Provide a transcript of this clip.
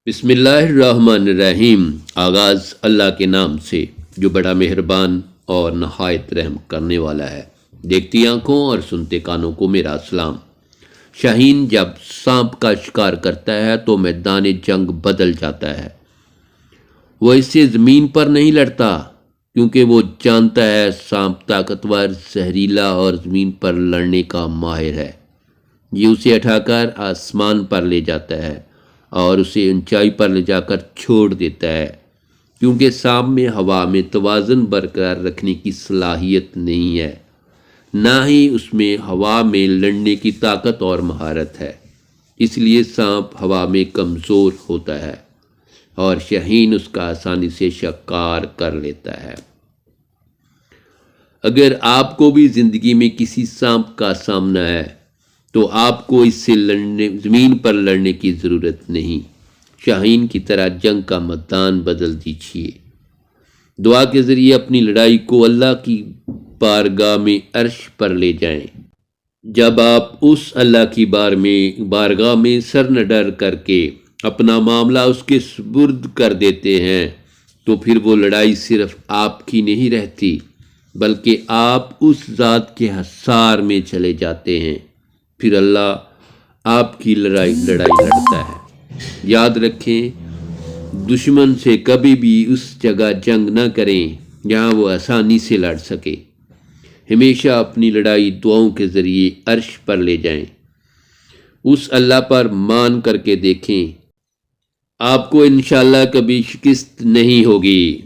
بسم اللہ الرحمن الرحیم۔ آغاز اللہ کے نام سے جو بڑا مہربان اور نہایت رحم کرنے والا ہے۔ دیکھتی آنکھوں اور سنتے کانوں کو میرا سلام۔ شاہین جب سانپ کا شکار کرتا ہے تو میدان جنگ بدل جاتا ہے۔ وہ اس سے زمین پر نہیں لڑتا کیونکہ وہ جانتا ہے سانپ طاقتور، زہریلا اور زمین پر لڑنے کا ماہر ہے۔ یہ اسے اٹھا کر آسمان پر لے جاتا ہے اور اسے اونچائی پر لے جا کر چھوڑ دیتا ہے، کیونکہ سانپ میں ہوا میں توازن برقرار رکھنے کی صلاحیت نہیں ہے، نہ ہی اس میں ہوا میں لڑنے کی طاقت اور مہارت ہے۔ اس لیے سانپ ہوا میں کمزور ہوتا ہے اور شاہین اس کا آسانی سے شکار کر لیتا ہے۔ اگر آپ کو بھی زندگی میں کسی سانپ کا سامنا ہے تو آپ کو اس سے زمین پر لڑنے کی ضرورت نہیں، شاہین کی طرح جنگ کا میدان بدل دیجیے۔ دعا کے ذریعے اپنی لڑائی کو اللہ کی بارگاہ میں عرش پر لے جائیں۔ جب آپ اس اللہ کی بارگاہ میں سر نڈر کر کے اپنا معاملہ اس کے سپرد کر دیتے ہیں تو پھر وہ لڑائی صرف آپ کی نہیں رہتی، بلکہ آپ اس ذات کے حصار میں چلے جاتے ہیں۔ پھر اللہ آپ کی لڑائی لڑتا ہے۔ یاد رکھیں، دشمن سے کبھی بھی اس جگہ جنگ نہ کریں جہاں وہ آسانی سے لڑ سکے۔ ہمیشہ اپنی لڑائی دعاؤں کے ذریعے عرش پر لے جائیں۔ اس اللہ پر مان کر کے دیکھیں، آپ کو انشاءاللہ کبھی شکست نہیں ہوگی۔